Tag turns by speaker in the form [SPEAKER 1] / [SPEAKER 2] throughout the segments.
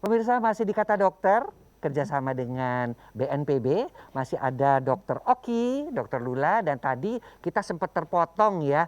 [SPEAKER 1] Pemirsa, masih di Kata Dokter, kerjasama dengan BNPB, masih ada Dokter Oki, Dokter Lula, dan tadi kita sempat terpotong ya.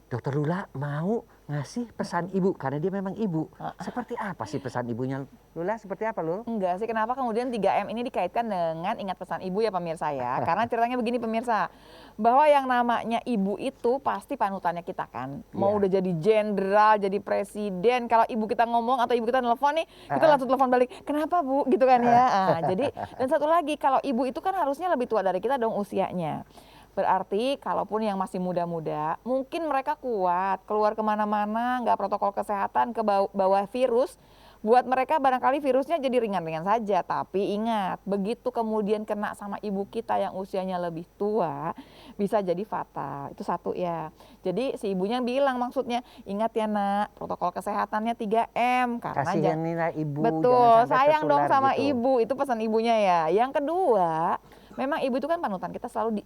[SPEAKER 1] Dokter Lula mau ngasih pesan ibu, karena dia memang ibu. Seperti apa sih pesan ibunya? Lula, seperti apa Lul?
[SPEAKER 2] Enggak sih, kenapa kemudian 3M ini dikaitkan dengan ingat pesan ibu ya pemirsa ya. Karena ceritanya begini pemirsa, bahwa yang namanya ibu itu pasti panutannya kita kan. Mau udah jadi jenderal, jadi presiden, kalau ibu kita ngomong atau ibu kita nelfon nih, kita langsung telepon balik, kenapa bu? Gitu kan ya. Jadi, dan satu lagi, kalau ibu itu kan harusnya lebih tua dari kita dong usianya. Berarti kalaupun yang masih muda-muda, mungkin mereka kuat, keluar kemana-mana, nggak protokol kesehatan, ke bawah virus, buat mereka barangkali virusnya jadi ringan-ringan saja. Tapi ingat, begitu kemudian kena sama ibu kita yang usianya lebih tua, bisa jadi fatal. Itu satu ya. Jadi si ibunya bilang maksudnya, ingat ya nak, protokol kesehatannya 3M. Karena
[SPEAKER 1] Kasihan nih lah ibu.
[SPEAKER 2] betul, sayang dong sama
[SPEAKER 1] gitu.
[SPEAKER 2] ibu, itu pesan ibunya ya. Yang kedua, memang ibu itu kan panutan kita, selalu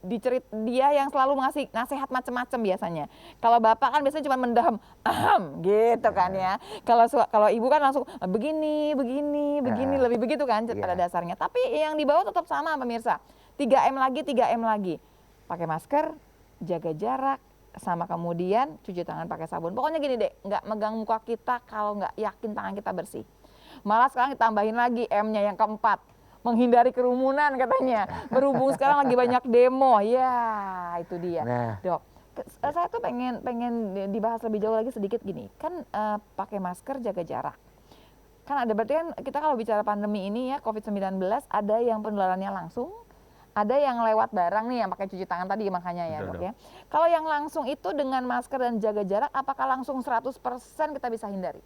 [SPEAKER 2] dicerit dia yang selalu ngasih nasihat macam-macam biasanya. Kalau bapak kan biasanya cuma mendam, gitu kan ya. Kalau ibu kan langsung begini, lebih begitu kan pada dasarnya. Tapi yang dibawa tetap sama pemirsa. 3M lagi, 3M lagi. Pakai masker, jaga jarak, sama kemudian cuci tangan pakai sabun. Pokoknya gini deh, nggak megang muka kita kalau nggak yakin tangan kita bersih. Malah sekarang ditambahin lagi M-nya yang keempat. Menghindari kerumunan katanya. Berhubung sekarang lagi banyak demo. Ya, itu dia. Dok, saya tuh pengen dibahas lebih jauh lagi sedikit gini. Kan pakai masker, jaga jarak. Kan ada, berarti kan kita kalau bicara pandemi ini ya, COVID-19, ada yang penularannya langsung, ada yang lewat barang nih yang pakai cuci tangan tadi makanya ya dok ya. Kalau yang langsung itu dengan masker dan jaga jarak, apakah langsung 100% kita bisa hindari?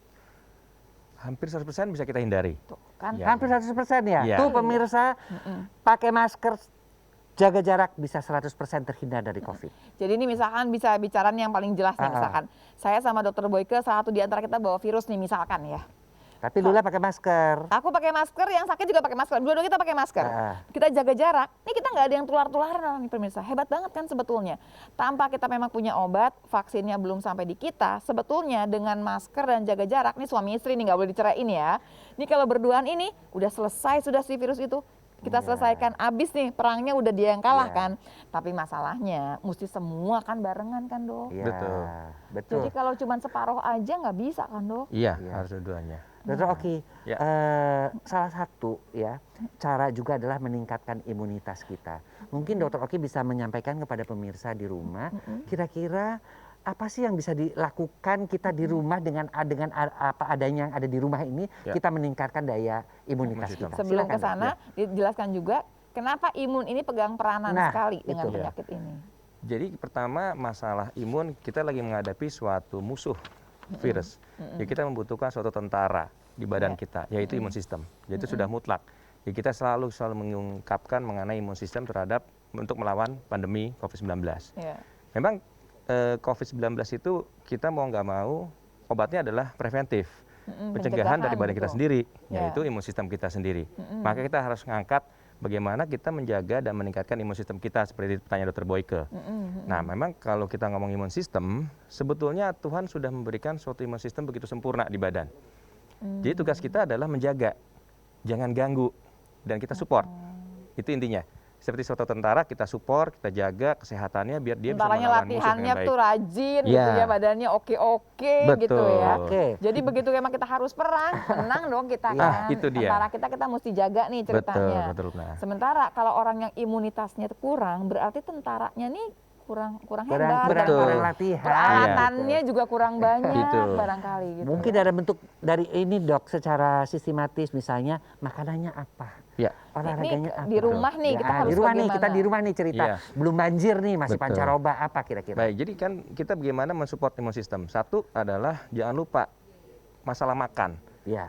[SPEAKER 3] Hampir 100% bisa kita hindari.
[SPEAKER 2] Tuh, kan?
[SPEAKER 1] Ya. Hampir 100% ya? Tuh pemirsa, pakai masker, jaga jarak, bisa 100% terhindar dari COVID.
[SPEAKER 2] Jadi ini misalkan bisa bicara yang paling jelas nih, misalkan saya sama Dokter Boyke, salah satu di antara kita bawa virus nih misalkan ya.
[SPEAKER 1] Tapi Lula pakai masker.
[SPEAKER 2] Aku pakai masker, yang sakit juga pakai masker. Dua-dua kita pakai masker. Kita jaga jarak. Ini kita nggak ada yang tular-tularan nih pemirsa. Hebat banget kan sebetulnya. Tanpa kita memang punya obat, vaksinnya belum sampai di kita. Sebetulnya dengan masker dan jaga jarak, ini suami istri nih nggak boleh diceraiin ya. Ini kalau berduaan ini udah selesai sudah si virus itu. Kita selesaikan, abis nih perangnya udah dia yang kalah kan. Tapi masalahnya mesti semua kan barengan kan dok.
[SPEAKER 1] Betul.
[SPEAKER 2] Jadi kalau cuma separuh aja nggak bisa kan dok.
[SPEAKER 3] Iya, harus dua-duanya.
[SPEAKER 1] Dokter Oki, salah satu ya cara juga adalah meningkatkan imunitas kita. Mungkin Dokter Oki bisa menyampaikan kepada pemirsa di rumah, kira-kira apa sih yang bisa dilakukan kita di rumah dengan apa adanya yang ada di rumah ini, kita meningkatkan daya imunitas kita.
[SPEAKER 2] Sebelum ke sana, dijelaskan juga kenapa imun ini pegang peranan sekali dengan penyakit ini.
[SPEAKER 3] Jadi pertama masalah imun, kita lagi menghadapi suatu musuh virus. Jadi kita membutuhkan suatu tentara di badan kita, yaitu imun sistem. Jadi itu sudah mutlak. Jadi kita selalu mengungkapkan mengenai imun sistem terhadap untuk melawan pandemi COVID-19. Memang COVID-19 itu kita mau nggak mau obatnya adalah preventif, pencegahan dari badan kita sendiri, yaitu imun sistem kita sendiri. Maka kita harus mengangkat bagaimana kita menjaga dan meningkatkan imun sistem kita seperti pertanyaan Dr. Boyke. Nah, memang kalau kita ngomong imun sistem, sebetulnya Tuhan sudah memberikan suatu imun sistem begitu sempurna di badan. Jadi tugas kita adalah menjaga, jangan ganggu, dan kita support. Itu intinya. Seperti suatu tentara, kita support, kita jaga kesehatannya biar dia bisa melawan musuh dengan baik.
[SPEAKER 2] Latihannya tuh rajin gitu ya, badannya oke gitu ya. Jadi begitu memang kita harus perang, menang dong kita kan.
[SPEAKER 3] Itu dia.
[SPEAKER 2] Tentara kita mesti jaga nih ceritanya.
[SPEAKER 3] Betul.
[SPEAKER 2] Sementara kalau orang yang imunitasnya kurang, berarti tentaranya nih kurang hebat.
[SPEAKER 1] Kurang latihan.
[SPEAKER 2] Peralatannya juga kurang banyak barangkali gitu.
[SPEAKER 1] Mungkin ada bentuk dari ini dok, secara sistematis misalnya makanannya apa? Olahraganya apa?
[SPEAKER 2] Di rumah nih kita harus bagaimana?
[SPEAKER 1] Kita di rumah nih cerita. Belum banjir nih, masih pancaroba, apa kira-kira?
[SPEAKER 3] Baik, jadi kan kita bagaimana mensupport imun sistem. Satu adalah jangan lupa masalah makan.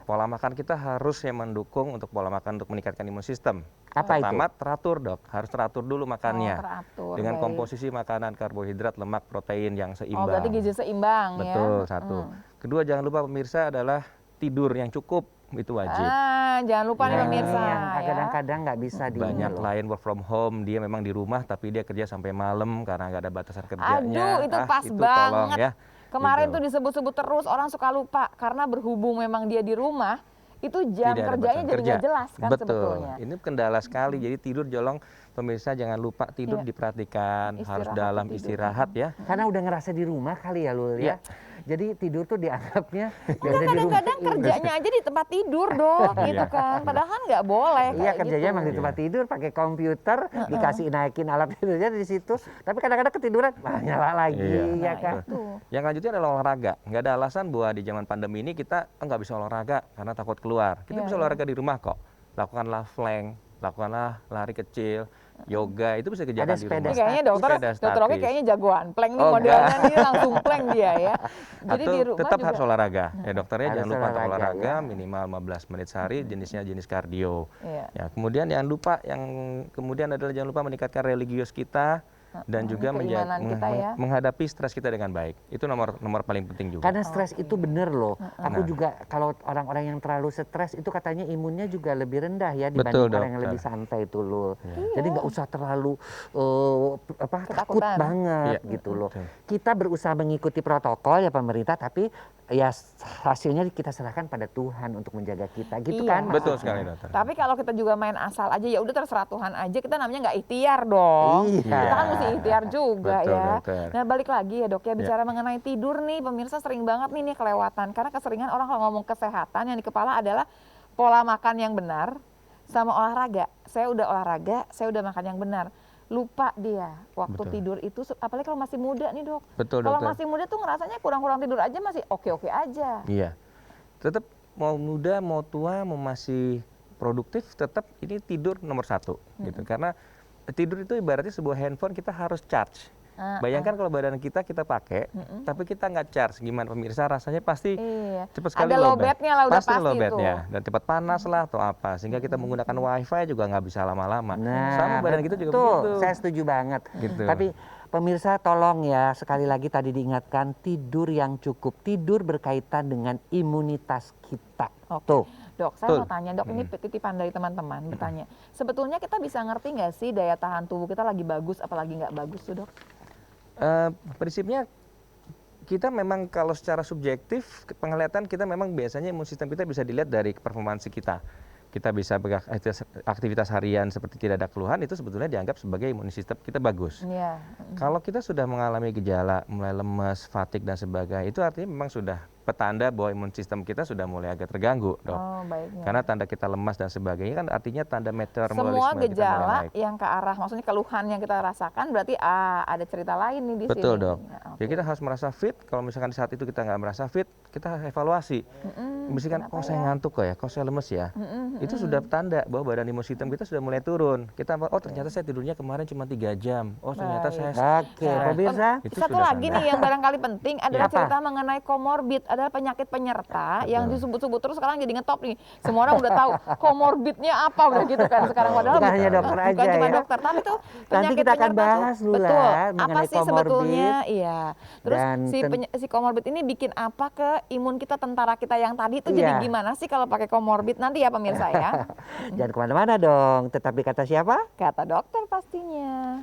[SPEAKER 3] Pola makan kita harus mendukung untuk pola makan untuk meningkatkan imun sistem. Pertama, teratur dok, harus teratur dulu makannya. Dengan komposisi makanan karbohidrat, lemak, protein yang seimbang.
[SPEAKER 2] Berarti gizi seimbang ya.
[SPEAKER 3] Betul, satu. Kedua, jangan lupa pemirsa adalah tidur yang cukup, itu wajib.
[SPEAKER 2] Jangan lupa nih pemirsa.
[SPEAKER 1] Kadang-kadang nggak bisa
[SPEAKER 3] banyak klien work from home, dia memang di rumah tapi dia kerja sampai malam karena nggak ada batasan kerjanya.
[SPEAKER 2] Aduh, itu pas
[SPEAKER 3] itu
[SPEAKER 2] banget.
[SPEAKER 3] Tolong, ya.
[SPEAKER 2] Kemarin tuh disebut-sebut terus, orang suka lupa karena berhubung memang dia di rumah, itu jam
[SPEAKER 3] Tidak ada
[SPEAKER 2] kerjanya
[SPEAKER 3] batasan
[SPEAKER 2] jadi
[SPEAKER 3] kerja.
[SPEAKER 2] nggak jelas kan
[SPEAKER 3] Betul.
[SPEAKER 2] sebetulnya.
[SPEAKER 3] Ini kendala sekali. Jadi tidur jolong, pemirsa jangan lupa tidur
[SPEAKER 2] Iya.
[SPEAKER 3] diperhatikan, harus
[SPEAKER 2] Istirahat
[SPEAKER 3] dalam
[SPEAKER 2] tidur.
[SPEAKER 3] istirahat ya.
[SPEAKER 1] Karena udah ngerasa di rumah kali ya Lul
[SPEAKER 3] Iya.
[SPEAKER 1] ya. Jadi tidur tuh dianggapnya ya
[SPEAKER 2] Enggak,
[SPEAKER 1] udah di rumah.
[SPEAKER 2] kadang-kadang kerjanya aja di tempat tidur dok, gitu
[SPEAKER 3] Iya.
[SPEAKER 2] kan. Padahal nggak boleh
[SPEAKER 1] Iya
[SPEAKER 2] kayak
[SPEAKER 1] kerjanya
[SPEAKER 2] gitu.
[SPEAKER 1] emang di tempat
[SPEAKER 3] Iya.
[SPEAKER 1] tidur pakai komputer, dikasih naikin alat tidurnya di situ. Tapi kadang-kadang ketiduran, wah nyala lagi
[SPEAKER 3] Iya.
[SPEAKER 1] ya
[SPEAKER 2] Nah,
[SPEAKER 1] kan.
[SPEAKER 2] itu.
[SPEAKER 3] Yang lanjutnya adalah olahraga. Nggak ada alasan bahwa di zaman pandemi ini kita nggak bisa olahraga karena takut keluar. Kita
[SPEAKER 2] Iya,
[SPEAKER 3] bisa
[SPEAKER 2] iya.
[SPEAKER 3] olahraga di rumah kok. Lakukanlah plank, lakukanlah lari kecil, yoga, itu bisa kerjakan
[SPEAKER 1] Ada
[SPEAKER 3] di
[SPEAKER 1] sepeda
[SPEAKER 3] rumah.
[SPEAKER 2] Ini kayaknya dokter,
[SPEAKER 3] Sepeda
[SPEAKER 2] dokter Oki
[SPEAKER 3] statis.
[SPEAKER 2] kayaknya jagoan. Plank nih
[SPEAKER 3] Oh,
[SPEAKER 2] modelnya
[SPEAKER 3] enggak.
[SPEAKER 2] nih langsung plank dia ya. Jadi
[SPEAKER 3] Atau
[SPEAKER 2] di rumah
[SPEAKER 3] tetap
[SPEAKER 2] juga.
[SPEAKER 3] harus olahraga. Ya dokternya
[SPEAKER 1] Harus
[SPEAKER 3] jangan lupa untuk
[SPEAKER 1] olahraga,
[SPEAKER 3] olahraga
[SPEAKER 1] ya.
[SPEAKER 3] minimal 15 menit sehari, jenisnya jenis kardio.
[SPEAKER 2] Iya.
[SPEAKER 3] Ya, kemudian jangan lupa yang kemudian adalah jangan lupa meningkatkan religius kita dan juga
[SPEAKER 2] keimanan kita ya.
[SPEAKER 3] menghadapi stres kita dengan baik. Itu nomor paling penting juga.
[SPEAKER 1] Karena stres itu bener loh. Aku
[SPEAKER 3] Nah.
[SPEAKER 1] juga kalau orang-orang yang terlalu stres itu katanya imunnya juga lebih rendah ya
[SPEAKER 3] Betul,
[SPEAKER 1] dibanding orang yang
[SPEAKER 3] dokter.
[SPEAKER 1] lebih santai itu loh.
[SPEAKER 2] Iya.
[SPEAKER 1] Jadi nggak usah terlalu takut
[SPEAKER 2] Ketakutan.
[SPEAKER 1] banget
[SPEAKER 3] Iya,
[SPEAKER 1] gitu loh.
[SPEAKER 3] betul.
[SPEAKER 1] Kita berusaha mengikuti protokol ya pemerintah, tapi ya hasilnya kita serahkan pada Tuhan untuk menjaga kita gitu
[SPEAKER 2] Iya.
[SPEAKER 1] kan.
[SPEAKER 3] Betul
[SPEAKER 1] maksudnya.
[SPEAKER 3] sekali dokter.
[SPEAKER 2] Tapi kalau kita juga main asal aja ya udah terserah Tuhan aja, kita namanya nggak ikhtiar dong.
[SPEAKER 1] Iya.
[SPEAKER 2] Kita kan mesti ikhtiar juga
[SPEAKER 3] Betul,
[SPEAKER 2] ya.
[SPEAKER 3] dokter.
[SPEAKER 2] Nah balik lagi ya dok ya, bicara mengenai tidur nih pemirsa sering banget nih kelewatan. Karena keseringan orang kalau ngomong kesehatan yang di kepala adalah pola makan yang benar sama olahraga. Saya udah olahraga, saya udah makan yang benar. Lupa dia waktu
[SPEAKER 3] Betul.
[SPEAKER 2] tidur itu, apalagi kalau masih muda nih dok.
[SPEAKER 3] Betul,
[SPEAKER 2] Kalau
[SPEAKER 3] dokter.
[SPEAKER 2] masih muda tuh ngerasanya kurang-kurang tidur aja masih oke-oke aja.
[SPEAKER 3] Iya. Tetap mau muda, mau tua, mau masih produktif, tetap ini tidur nomor satu gitu. Karena tidur itu ibaratnya sebuah handphone kita harus charge. Bayangkan kalau badan kita pakai, tapi kita nggak charge, gimana pemirsa? Rasanya pasti
[SPEAKER 2] Iya.
[SPEAKER 3] cepat sekali
[SPEAKER 2] Ada lowbatnya lah, udah pasti
[SPEAKER 3] lowbatnya.
[SPEAKER 2] itu.
[SPEAKER 3] Dan cepat panas lah atau apa, sehingga kita menggunakan wifi juga nggak bisa lama-lama.
[SPEAKER 1] Nah,
[SPEAKER 3] Sama badan kita juga
[SPEAKER 1] betul.
[SPEAKER 3] begitu.
[SPEAKER 1] Saya setuju banget.
[SPEAKER 3] Gitu.
[SPEAKER 1] Tapi pemirsa tolong ya, sekali lagi tadi diingatkan tidur yang cukup. Tidur berkaitan dengan imunitas kita.
[SPEAKER 2] Oke.
[SPEAKER 1] Tuh.
[SPEAKER 2] Dok, saya
[SPEAKER 3] Betul.
[SPEAKER 2] mau tanya, dok ini titipan dari teman-teman bertanya. Sebetulnya kita bisa ngerti nggak sih daya tahan tubuh kita lagi bagus apalagi nggak bagus tuh dok?
[SPEAKER 3] Prinsipnya kita memang kalau secara subjektif penglihatan kita memang biasanya imun sistem kita bisa dilihat dari performansi kita. Kita bisa aktivitas harian seperti tidak ada keluhan, itu sebetulnya dianggap sebagai imun sistem kita bagus.
[SPEAKER 2] Iya.
[SPEAKER 3] Kalau kita sudah mengalami gejala mulai lemas, fatigue dan sebagainya, itu artinya memang sudah petanda bahwa imun sistem kita sudah mulai agak terganggu, dok.
[SPEAKER 2] Oh baiknya.
[SPEAKER 3] Karena tanda kita lemas dan sebagainya kan artinya tanda meteorologisme
[SPEAKER 2] Semua
[SPEAKER 3] kita mulai
[SPEAKER 2] gejala
[SPEAKER 3] naik.
[SPEAKER 2] yang ke arah, maksudnya keluhan yang kita rasakan berarti ada cerita lain nih di sini.
[SPEAKER 3] Betul, dok.
[SPEAKER 2] Nah,
[SPEAKER 3] Jadi kita harus merasa fit. Kalau misalkan di saat itu kita nggak merasa fit, kita evaluasi. Misalkan,
[SPEAKER 2] kenapa
[SPEAKER 3] kok saya ngantuk kok ya, kok saya lemes ya. Itu sudah tanda bahwa badan imun sistem kita sudah mulai turun. Kita, oh ternyata saya tidurnya kemarin cuma 3 jam. Oh ternyata
[SPEAKER 2] Baik.
[SPEAKER 3] saya
[SPEAKER 1] Oke,
[SPEAKER 2] Nah,
[SPEAKER 1] pemirsa.
[SPEAKER 3] itu
[SPEAKER 2] Satu
[SPEAKER 3] sudah
[SPEAKER 2] lagi
[SPEAKER 3] tanda.
[SPEAKER 2] nih yang barangkali penting adalah
[SPEAKER 1] Apa?
[SPEAKER 2] cerita mengenai komorbid, adalah penyakit penyerta yang disebut-sebut terus sekarang jadi ngetop nih. Semua orang udah tahu komorbidnya apa udah gitu kan sekarang, padahal
[SPEAKER 1] Bukan hanya dokter
[SPEAKER 2] bukan
[SPEAKER 1] aja
[SPEAKER 2] cuma
[SPEAKER 1] ya.
[SPEAKER 2] dokter, tapi tuh
[SPEAKER 1] Nanti
[SPEAKER 2] penyakit
[SPEAKER 1] kita akan
[SPEAKER 2] penyerta tuh-
[SPEAKER 1] bahas dulu
[SPEAKER 2] betul.
[SPEAKER 1] lah
[SPEAKER 2] Apa
[SPEAKER 1] mengenai
[SPEAKER 2] sih sebetulnya?
[SPEAKER 1] komorbid.
[SPEAKER 2] Iya. Terus
[SPEAKER 1] Dan
[SPEAKER 2] si komorbid ini bikin apa ke imun kita, tentara kita yang tadi itu jadi
[SPEAKER 1] Iya.
[SPEAKER 2] gimana sih kalau pakai komorbid? Nanti ya pemirsa ya.
[SPEAKER 1] Jangan kemana-mana dong. Tetap di kata siapa?
[SPEAKER 2] Kata dokter pastinya.